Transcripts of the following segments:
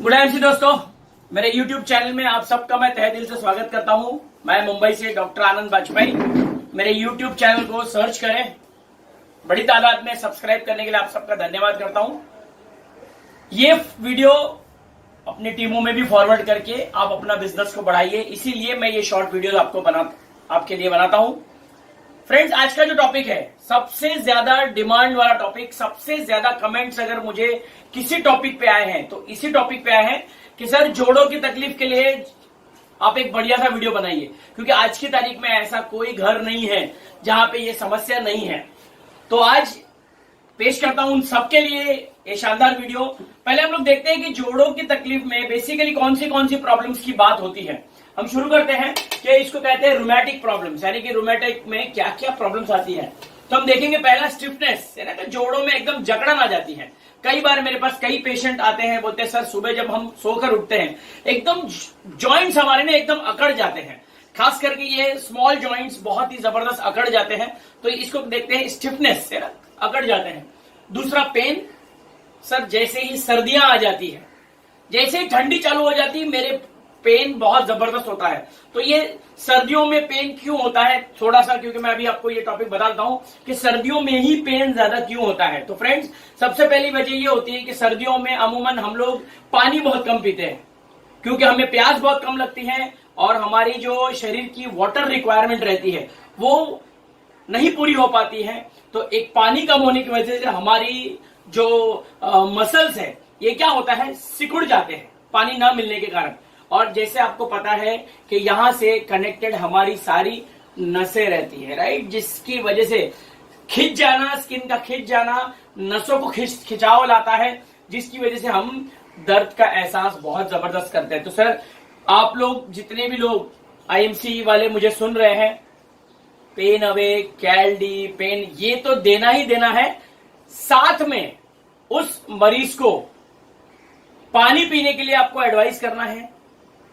Good MC दोस्तों, मेरे YouTube channel में आप सबका मैं तहे दिल से स्वागत करता हूं। मैं मुंबई से डॉक्टर आनंद वाजपेयी। मेरे YouTube चैनल को सर्च करें, बड़ी तादाद में सब्सक्राइब करने के लिए आप सबका धन्यवाद करता हूं। ये वीडियो अपनी टीमों में भी फॉरवर्ड करके आप अपना बिजनेस को बढ़ाइए, इसीलिए मैं ये शॉर्ट वीडियो आपके लिए बनाता हूं। फ्रेंड्स, आज का जो टॉपिक है सबसे ज्यादा डिमांड वाला टॉपिक, सबसे ज्यादा कमेंट्स अगर मुझे किसी टॉपिक पे आए हैं तो इसी टॉपिक पे आए हैं कि सर जोड़ों की तकलीफ के लिए आप एक बढ़िया सा वीडियो बनाइए, क्योंकि आज की तारीख में ऐसा कोई घर नहीं है जहां पे ये समस्या नहीं है। तो आज पेश करता हूं उन सबके लिए ये शानदार वीडियो। पहले हम लोग देखते हैं कि जोड़ों की तकलीफ में बेसिकली कौन सी प्रॉब्लम्स की बात होती है। हम शुरू करते हैं कि इसको कहते हैं रूमेटिक प्रॉब्लम्स, यानी कि रूमेटिक में क्या क्या प्रॉब्लम्स आती है। तो हम देखेंगे पहला स्टिफनेस, है ना, तो जोड़ों में एकदम जकड़न आ जाती है। कई बार मेरे पास कई पेशेंट आते हैं, बोलते हैं सर सुबह जब हम सोकर उठते हैं एकदम जॉइंट्स हमारे ना एकदम अकड़ जाते हैं, खास करके ये स्मॉल जॉइंट्स बहुत ही जबरदस्त अकड़ जाते हैं। तो इसको देखते हैं स्टिफनेस, है ना, अकड़ जाते हैं। दूसरा पेन, सर जैसे ही सर्दियां आ जाती है, जैसे ही ठंडी चालू हो जाती है, मेरे पेन बहुत जबरदस्त होता है। तो ये सर्दियों में पेन क्यों होता है, थोड़ा सा, क्योंकि मैं अभी आपको ये टॉपिक बताता हूं कि सर्दियों में ही पेन ज्यादा क्यों होता है। तो फ्रेंड्स, सबसे पहली वजह ये होती है कि सर्दियों में अमूमन हम लोग पानी बहुत कम पीते हैं, क्योंकि हमें प्यास बहुत कम लगती है और हमारी जो शरीर की वाटर रिक्वायरमेंट रहती है वो नहीं पूरी हो पाती है। तो एक पानी कम होने की वजह से हमारी जो मसल्स है ये क्या होता है, सिकुड़ जाते हैं पानी ना मिलने के कारण। और जैसे आपको पता है कि यहां से कनेक्टेड हमारी सारी नसें रहती है, राइट, जिसकी वजह से खिंच जाना, स्किन का खिंच जाना नसों को खिंचाव लाता है, जिसकी वजह से हम दर्द का एहसास बहुत जबरदस्त करते हैं। तो सर आप लोग जितने भी लोग आईएमसी वाले मुझे सुन रहे हैं, पेन अवे, कैलडी पेन, ये तो देना ही देना है। साथ में उस मरीज को पानी पीने के लिए आपको एडवाइस करना है।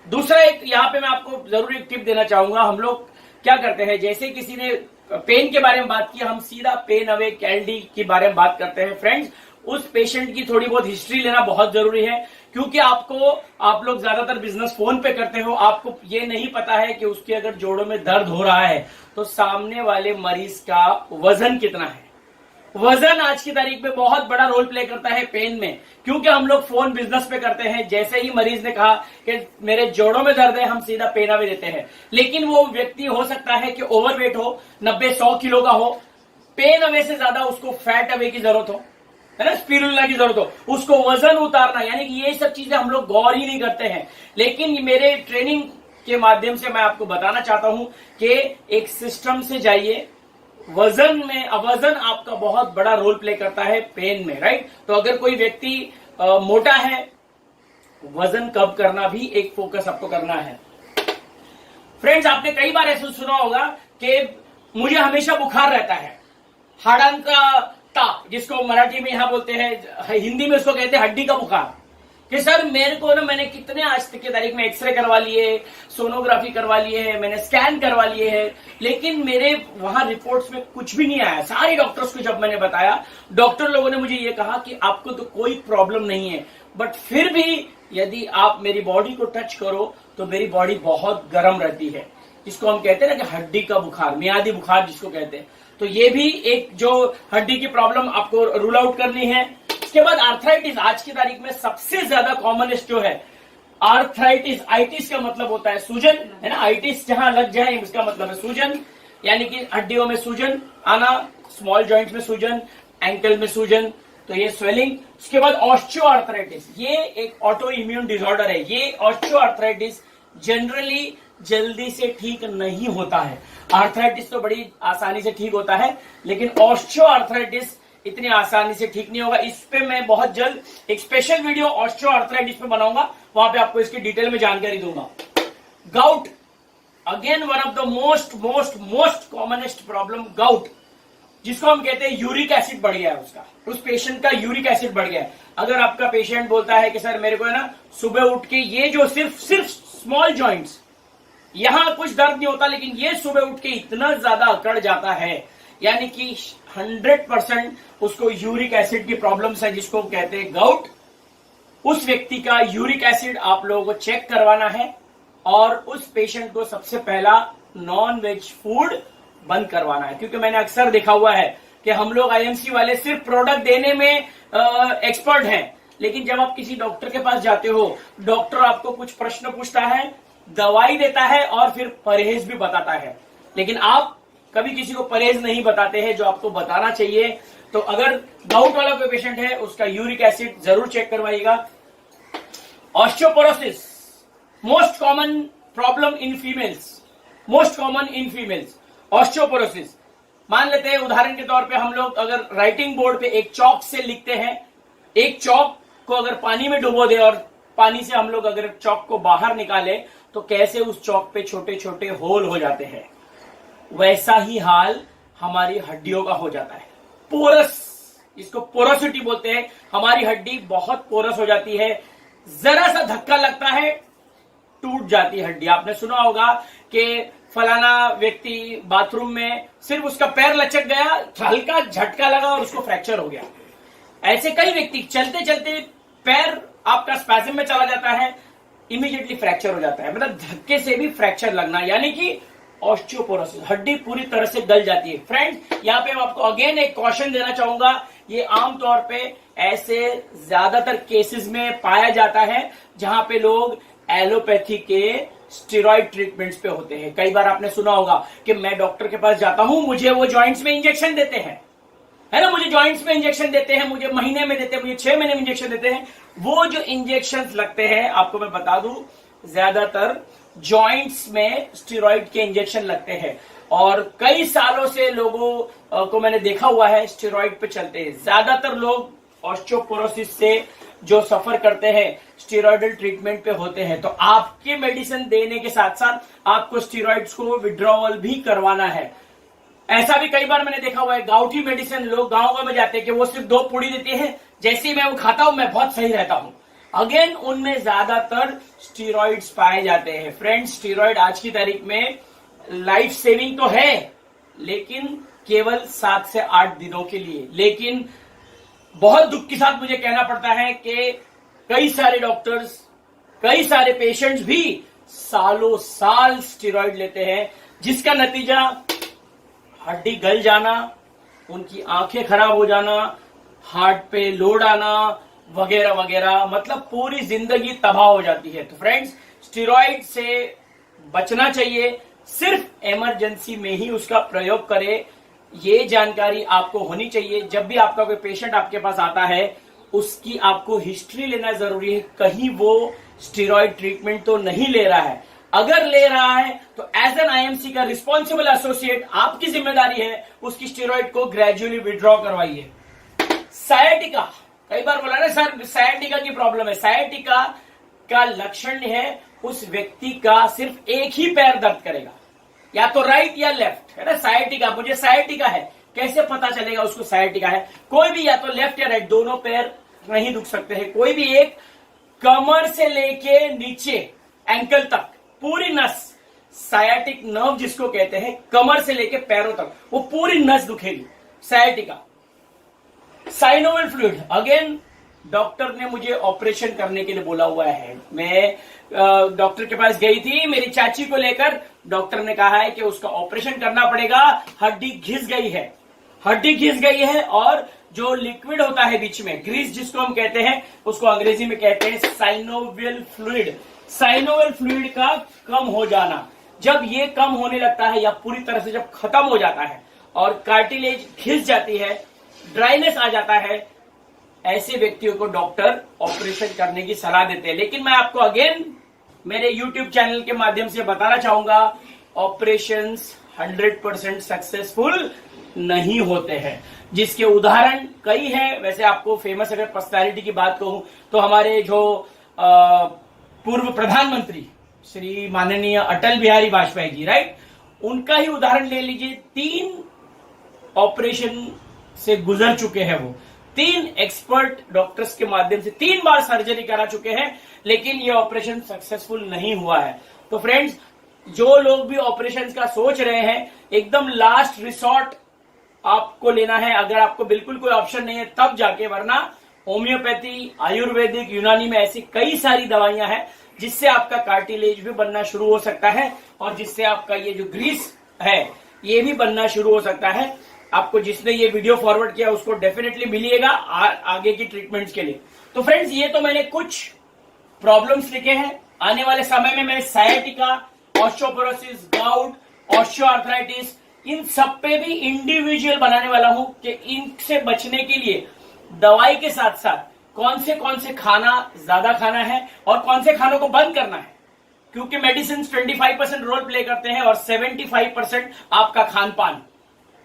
दूसरा एक यहाँ पे मैं आपको जरूर एक टिप देना चाहूंगा। हम लोग क्या करते हैं, जैसे किसी ने पेन के बारे में बात की, हम सीधा पेन अवे कैलडी के बारे में बात करते हैं। फ्रेंड्स, उस पेशेंट की थोड़ी बहुत हिस्ट्री लेना बहुत जरूरी है, क्योंकि आप लोग ज्यादातर बिजनेस फोन पे करते हो, आपको ये नहीं पता है कि उसके अगर जोड़ों में दर्द हो रहा है तो सामने वाले मरीज का वजन कितना है। वजन आज की तारीख में बहुत बड़ा रोल प्ले करता है पेन में, क्योंकि हम लोग फोन बिजनेस पे करते हैं। जैसे ही मरीज ने कहा कि मेरे जोड़ों में दर्द है, हम सीधा पेन अवे देते हैं। लेकिन वो व्यक्ति हो सकता है कि ओवरवेट हो, 90-100 किलो का हो, पेन अवे से ज्यादा उसको फैट अवे की जरूरत हो, है ना, स्पिरुलिना की जरूरत हो, उसको वजन उतारना, यानी कि ये सब चीजें हम लोग गौर ही नहीं करते हैं। लेकिन मेरे ट्रेनिंग के माध्यम से मैं आपको बताना चाहता हूं कि एक सिस्टम से जाइए। वजन आपका बहुत बड़ा रोल प्ले करता है पेन में, राइट। तो अगर कोई व्यक्ति मोटा है, वजन कम करना भी एक फोकस आपको करना है। फ्रेंड्स, आपने कई बार ऐसा सुना होगा कि मुझे हमेशा बुखार रहता है, हाड़ां का ताप, जिसको मराठी में यहां बोलते हैं, हिंदी में उसको कहते हैं हड्डी का बुखार, कि सर मेरे को ना, मैंने कितने आज तक की तारीख में एक्सरे करवा लिए, सोनोग्राफी करवा लिए है, मैंने स्कैन करवा लिए है, लेकिन मेरे वहां रिपोर्ट्स में कुछ भी नहीं आया। सारे डॉक्टर्स को जब मैंने बताया, डॉक्टर लोगों ने मुझे ये कहा कि आपको तो कोई प्रॉब्लम नहीं है, बट फिर भी यदि आप मेरी बॉडी को टच करो तो मेरी बॉडी बहुत गर्म रहती है, जिसको हम कहते हैं ना कि हड्डी का बुखार, मियादी बुखार जिसको कहते हैं। तो ये भी एक जो हड्डी की प्रॉब्लम आपको रूल आउट करनी है। इसके बाद आर्थराइटिस, आज की तारीख में सबसे ज्यादा कॉमनेस्ट जो है आर्थराइटिस। आइटिस का मतलब होता है सूजन, है ना, आइटिस जहां लग जाए इसका मतलब है सूजन, यानी कि हड्डियों में सूजन आना, स्मॉल जॉइंट्स में सूजन, एंकल में सूजन, तो ये स्वेलिंग। उसके बाद ऑस्टियोआर्थराइटिस, ये एक ऑटो इम्यून डिसऑर्डर है। ये ऑस्टियोआर्थराइटिस जनरली जल्दी से ठीक नहीं होता है। आर्थराइटिस तो बड़ी आसानी से ठीक होता है, लेकिन ऑस्टियोआर्थराइटिस इतनी आसानी से ठीक नहीं होगा। इस पे मैं बहुत जल्द एक स्पेशल वीडियो ऑस्टियोआर्थराइटिस पे बनाऊंगा, वहां पे आपको इसकी डिटेल में जानकारी दूंगा। Gout, again one of the most commonest problem, gout, जिसको हम कहते हैं यूरिक एसिड बढ़ गया है उसका, उस पेशेंट का यूरिक एसिड बढ़ गया है। अगर आपका पेशेंट बोलता है कि सर मेरे को है ना सुबह उठ के ये जो सिर्फ स्मॉल जॉइंट्स, यहां कुछ दर्द नहीं होता, लेकिन ये सुबह उठ के इतना ज्यादा अकड़ जाता है, यानी कि 100% उसको यूरिक एसिड की प्रॉब्लम्स है, जिसको कहते हैं गाउट। उस व्यक्ति का यूरिक एसिड आप लोगों को चेक करवाना है और उस पेशेंट को सबसे पहला नॉन वेज फूड बंद करवाना है। क्योंकि मैंने अक्सर देखा हुआ है कि हम लोग आईएमसी वाले सिर्फ प्रोडक्ट देने में एक्सपर्ट हैं, लेकिन जब आप किसी डॉक्टर के पास जाते हो, डॉक्टर आपको कुछ प्रश्न पूछता है, दवाई देता है और फिर परहेज भी बताता है, लेकिन आप कभी किसी को परहेज नहीं बताते हैं जो आपको बताना चाहिए। तो अगर गाउट वाला कोई पेशेंट है उसका यूरिक एसिड जरूर चेक करवाइएगा। Osteoporosis most common problem in females, osteoporosis. मान लेते हैं उदाहरण के तौर पे हम लोग अगर राइटिंग बोर्ड पे एक चौक से लिखते हैं, एक चौक को अगर पानी में डुबो दे और पानी से हम लोग अगर चौक को बाहर निकाले तो कैसे उस चौक पे छोटे छोटे होल हो जाते हैं, वैसा ही हाल हमारी हड्डियों का हो जाता है। पोरस, इसको पोरोसिटी बोलते हैं। हमारी हड्डी बहुत पोरस हो जाती है, जरा सा धक्का लगता है टूट जाती है हड्डी। आपने सुना होगा कि फलाना व्यक्ति बाथरूम में सिर्फ उसका पैर लचक गया, हल्का झटका लगा और उसको फ्रैक्चर हो गया। ऐसे कई व्यक्ति चलते चलते पैर आपका स्पैज़म में चला जाता है, इमीडिएटली फ्रैक्चर हो जाता है। मतलब धक्के से भी फ्रैक्चर लगना, यानी कि ऑस्टियोपोरोसिस, हड्डी पूरी तरह से गल जाती है। फ्रेंड्स, यहाँ पे मैं आपको अगेन एक कॉशन देना चाहूंगा, ये आमतौर पे ऐसे ज्यादातर केसेस में पाया जाता है जहां पे लोग एलोपैथी के स्टेरॉइड ट्रीटमेंट्स पे होते हैं। कई बार आपने सुना होगा कि मैं डॉक्टर के पास जाता हूं, मुझे वो जॉइंट्स में इंजेक्शन देते हैं, है ना, मुझे जॉइंट्स में इंजेक्शन देते हैं, मुझे महीने में देते हैं, मुझे 6 महीने में इंजेक्शन देते हैं। वो जो इंजेक्शन लगते हैं, आपको मैं बता दूं, ज्यादातर जॉइंट्स में स्टेरॉइड के इंजेक्शन लगते हैं और कई सालों से लोगों को मैंने देखा हुआ है स्टेरॉइड पे चलते हैं। ज्यादातर लोग ऑस्टियोपोरोसिस से जो सफर करते हैं स्टेरॉइडल ट्रीटमेंट पे होते हैं। तो आपके मेडिसिन देने के साथ साथ आपको स्टेरॉइड्स को विड्रॉवल भी करवाना है। ऐसा भी कई बार मैंने देखा हुआ है, गाउठी मेडिसिन लोग गांव में जाते हैं कि वो सिर्फ 2 पूड़ी देते हैं, जैसे ही मैं वो खाता हूं मैं बहुत सही रहता हूं। अगेन उनमें ज्यादातर स्टेरॉइड्स पाए जाते हैं। फ्रेंड्स, स्टेरॉइड आज की तारीख में लाइफ सेविंग तो है, लेकिन केवल 7 से 8 दिनों के लिए। लेकिन बहुत दुख के साथ मुझे कहना पड़ता है कि कई सारे डॉक्टर्स, कई सारे पेशेंट्स भी सालों साल स्टेरॉइड लेते हैं, जिसका नतीजा हड्डी गल जाना, उनकी आंखें खराब हो जाना, हार्ट पे लोड आना वगैरह वगैरह, मतलब पूरी जिंदगी तबाह हो जाती है। तो फ्रेंड्स, स्टेरॉइड से बचना चाहिए, सिर्फ इमरजेंसी में ही उसका प्रयोग करें। ये जानकारी आपको होनी चाहिए। जब भी आपका कोई पेशेंट आपके पास आता है, उसकी आपको हिस्ट्री लेना जरूरी है, कहीं वो स्टेरॉइड ट्रीटमेंट तो नहीं ले रहा है। अगर ले रहा है तो एज एन आईएमसी का रिस्पॉन्सिबल एसोसिएट आपकी जिम्मेदारी है उसकी स्टेरॉइड को ग्रेजुअली विड्रॉ करवाइए। सायाटिका, कई बार बोला ना सर सायाटिका की प्रॉब्लम है। सायाटिका का लक्षण है उस व्यक्ति का सिर्फ एक ही पैर दर्द करेगा, या तो राइट या लेफ्ट, है ना। सायाटिका, मुझे सायाटिका है, कैसे पता चलेगा उसको सायाटिका है? कोई भी या तो लेफ्ट या राइट, दोनों पैर नहीं दुख सकते हैं, कोई भी एक, कमर से लेके नीचे एंकल तक पूरी नस, सायाटिक नर्व जिसको कहते हैं, कमर से लेके पैरों तक वो पूरी नस दुखेगी, sciatica. Synovial fluid, again doctor ने मुझे ऑपरेशन करने के लिए बोला हुआ है। मैं डॉक्टर के पास गई थी मेरी चाची को लेकर, डॉक्टर ने कहा है कि उसका ऑपरेशन करना पड़ेगा, हड्डी घिस गई है, हड्डी घिस गई है और जो लिक्विड होता है बीच में, ग्रीस जिसको हम कहते हैं, उसको अंग्रेजी में कहते हैं साइनोवियल फ्लूइड। साइनोवियल फ्लूइड का कम हो जाना, जब ये कम होने लगता है या पूरी तरह से जब खत्म हो जाता है और कार्टिलेज घिस जाती है, ड्राइनेस आ जाता है, ऐसे व्यक्तियों को डॉक्टर ऑपरेशन करने की सलाह देते हैं। लेकिन मैं आपको अगेन मेरे यूट्यूब चैनल के माध्यम से बताना चाहूंगा, ऑपरेशंस 100% सक्सेसफुल नहीं होते हैं, जिसके उदाहरण कई हैं। वैसे आपको फेमस अगर पर्सनालिटी की बात कहूं तो हमारे जो पूर्व प्रधानमंत्री श्री माननीय अटल बिहारी वाजपेयी जी, राइट, उनका ही उदाहरण ले लीजिए। 3 ऑपरेशन से गुजर चुके हैं वो, 3 एक्सपर्ट डॉक्टर्स के माध्यम से 3 बार सर्जरी करा चुके हैं, लेकिन ये ऑपरेशन सक्सेसफुल नहीं हुआ है। तो फ्रेंड्स, जो लोग भी ऑपरेशन का सोच रहे हैं, एकदम लास्ट रिसोर्ट आपको लेना है। अगर आपको बिल्कुल कोई ऑप्शन नहीं है तब जाके, वरना होम्योपैथी, आयुर्वेदिक, यूनानी में ऐसी कई सारी दवाइयां हैं जिससे आपका कार्टिलेज भी बनना शुरू हो सकता है और जिससे आपका ये जो ग्रीस है ये भी बनना शुरू हो सकता है। आपको जिसने ये वीडियो फॉरवर्ड किया उसको डेफिनेटली मिलिएगा आगे की ट्रीटमेंट्स के लिए। तो फ्रेंड्स, ये तो मैंने कुछ प्रॉब्लम्स लिखे हैं। आने वाले समय में मैं सायाटिका, ऑस्टियोपोरोसिस, गाउट, ऑस्टियोआर्थराइटिस, इन सब पे भी इंडिविजुअल बनाने वाला हूं कि इनसे बचने के लिए दवाई के साथ साथ कौन से खाना ज्यादा खाना है और कौन से खानों को बंद करना है, क्योंकि मेडिसिन 25% रोल प्ले करते हैं और 75% आपका खान पान,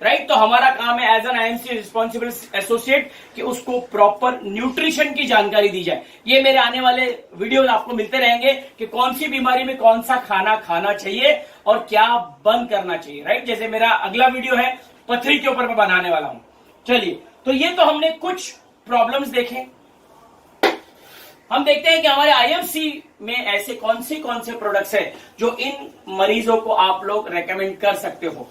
राइट। तो हमारा काम है as an IMC responsible associate कि उसको प्रॉपर न्यूट्रिशन की जानकारी दी जाए। ये मेरे आने वाले वीडियोस आपको मिलते रहेंगे कि कौन सी बीमारी में कौन सा खाना खाना चाहिए और क्या बंद करना चाहिए, राइट। जैसे मेरा अगला वीडियो है पथरी के ऊपर मैं बनाने वाला हूं। चलिए, तो ये तो हमने कुछ प्रॉब्लम्स देखे। हम देखते हैं कि हमारे आईएमसी में ऐसे कौन से प्रोडक्ट्स है जो इन मरीजों को आप लोग रेकमेंड कर सकते हो।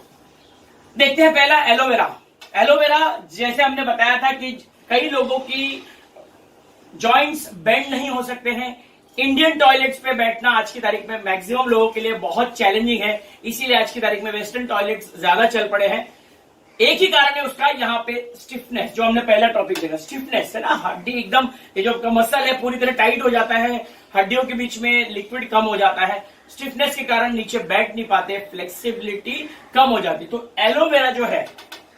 देखते हैं पहला एलोवेरा। एलोवेरा, जैसे हमने बताया था कि कई लोगों की जॉइंट्स बेंड नहीं हो सकते हैं। इंडियन टॉयलेट्स पे बैठना आज की तारीख में मैक्सिमम लोगों के लिए बहुत चैलेंजिंग है, इसीलिए आज की तारीख में वेस्टर्न टॉयलेट्स ज्यादा चल पड़े हैं। एक ही कारण है उसका, यहाँ पे स्टिफनेस, जो हमने पहला टॉपिक देखा, स्टिफनेस है ना, हड्डी एकदम, ये जो मसल है पूरी तरह टाइट हो जाता है, हड्डियों के बीच में लिक्विड कम हो जाता है, स्टिफनेस के कारण नीचे बैठ नहीं पाते, फ्लेक्सिबिलिटी कम हो जाती। तो एलोवेरा जो है,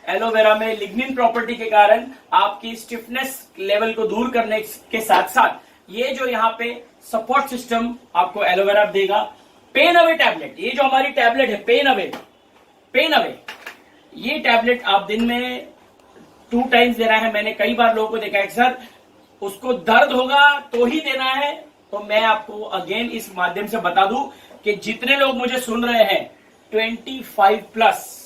एलोवेरा में लिग्निन प्रॉपर्टी के कारण आपकी स्टिफनेस लेवल को दूर करने के साथ साथ ये जो यहाँ पे सपोर्ट सिस्टम आपको एलोवेरा देगा। पेन अवे टैबलेट, ये जो हमारी टैबलेट है पेन अवे, ये टैबलेट आप दिन में 2 टाइम्स देना है। मैंने कई बार लोगों को देखा है सर उसको दर्द होगा तो ही देना है, तो मैं आपको अगेन इस माध्यम से बता दूं कि जितने लोग मुझे सुन रहे हैं 25 प्लस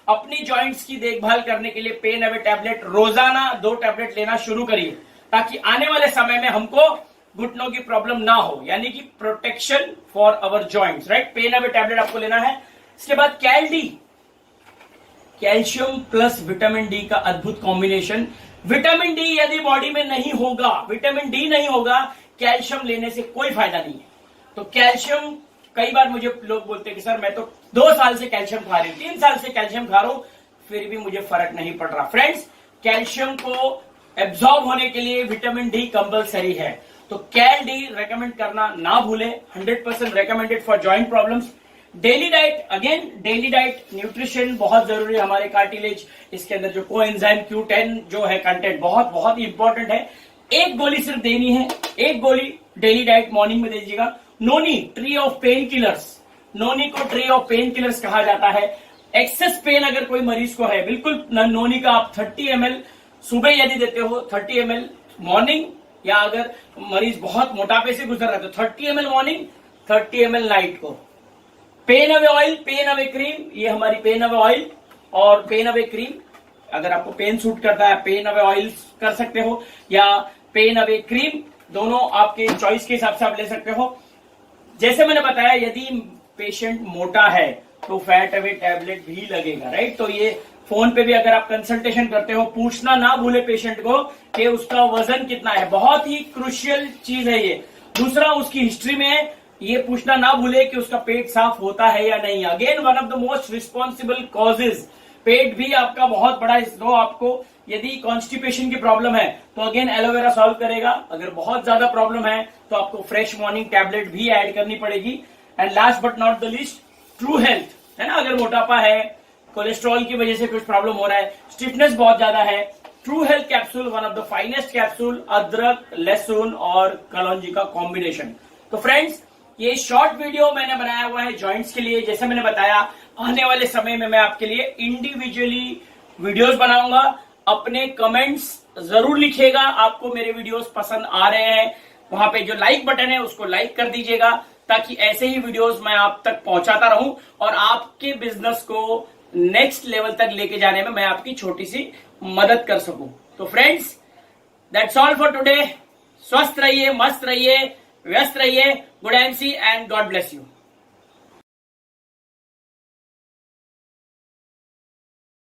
अपनी जॉइंट्स की देखभाल करने के लिए पेन अवे टैबलेट रोजाना 2 टैबलेट लेना शुरू करिए, ताकि आने वाले समय में हमको घुटनों की प्रॉब्लम ना हो, यानी कि protection for our joints, right. Pain away tablet आपको लेना है। इसके बाद कैल्शियम प्लस विटामिन डी का अद्भुत कॉम्बिनेशन। विटामिन डी यदि बॉडी में नहीं होगा, विटामिन डी नहीं होगा, कैल्शियम लेने से कोई फायदा नहीं है। तो कैल्शियम, कई बार मुझे लोग बोलते हैं कि सर मैं तो 2 साल से कैल्शियम खा रही हूं, 3 साल से कैल्शियम खा रहा हूं, फिर भी मुझे फर्क नहीं पड़ रहा। फ्रेंड्स, कैल्शियम को एब्जॉर्ब होने के लिए विटामिन डी कंपलसरी है, तो कैल डी रेकमेंड करना ना भूले। 100% recommended for joint problems. Daily diet, again daily diet, nutrition बहुत जरूरी है हमारे कार्टिलेज, इसके अंदर जो कोएंजाइम Q10 जो है कंटेंट बहुत ही इंपॉर्टेंट है। 1 गोली सिर्फ देनी है, 1 गोली डेली डाइट मॉर्निंग में दे दीजिएगा। नोनी, ट्री ऑफ पेन किलर्स, नोनी को ट्री ऑफ पेन किलर्स कहा जाता है। एक्सेस पेन अगर कोई मरीज को है, बिल्कुल नोनी का आप 30 ml सुबह यदि देते हो, 30 ml मॉर्निंग, या अगर मरीज बहुत मोटापे से गुजर रहा है तो 30 ml मॉर्निंग, 30 ml नाइट को। Pain away oil, pain away cream, ये हमारी पेन अवे ऑयल और पेन अवे क्रीम, अगर आपको पेन सूट करता है पेन अवे ऑयल कर सकते हो या पेन अवे क्रीम, दोनों आपके चॉइस के हिसाब से आप ले सकते हो। जैसे मैंने बताया, यदि पेशेंट मोटा है तो फैट अवे टैबलेट भी लगेगा, राइट। तो ये फोन पे भी अगर आप कंसल्टेशन करते हो, पूछना ना भूले पेशेंट को कि उसका वजन कितना है, बहुत ही क्रूशियल चीज है ये। दूसरा, उसकी हिस्ट्री में ये पूछना ना भूले कि उसका पेट साफ होता है या नहीं। Again one of the most responsible causes, पेट भी आपका बहुत बड़ा, तो आपको यदि कॉन्स्टिपेशन की प्रॉब्लम है तो अगेन एलोवेरा सॉल्व करेगा। अगर बहुत ज्यादा प्रॉब्लम है तो आपको फ्रेश मॉर्निंग टैबलेट भी ऐड करनी पड़ेगी। And last but not the least, true health, है ना। अगर मोटापा है, कोलेस्ट्रॉल की वजह से कुछ प्रॉब्लम हो रहा है, स्टिफनेस बहुत ज्यादा है, true health capsule one of the finest capsule, अदरक, लहसुन और कलौंजी का कॉम्बिनेशन। तो फ्रेंड्स, ये शॉर्ट वीडियो मैंने बनाया हुआ है जॉइंट्स के लिए। जैसे मैंने बताया, आने वाले समय में मैं आपके लिए इंडिविजुअली वीडियोस बनाऊंगा। अपने कमेंट्स जरूर लिखिएगा, आपको मेरे वीडियोस पसंद आ रहे हैं। वहां पे जो लाइक बटन है उसको लाइक कर दीजिएगा, ताकि ऐसे ही वीडियोस मैं आप तक पहुंचाता रहूं और आपके बिजनेस को नेक्स्ट लेवल तक लेके जाने में मैं आपकी छोटी सी मदद कर सकूं। तो friends, that's all for today. स्वस्थ रहिए, मस्त रहिए, व्यस्त रहिए। Good MC and God bless you.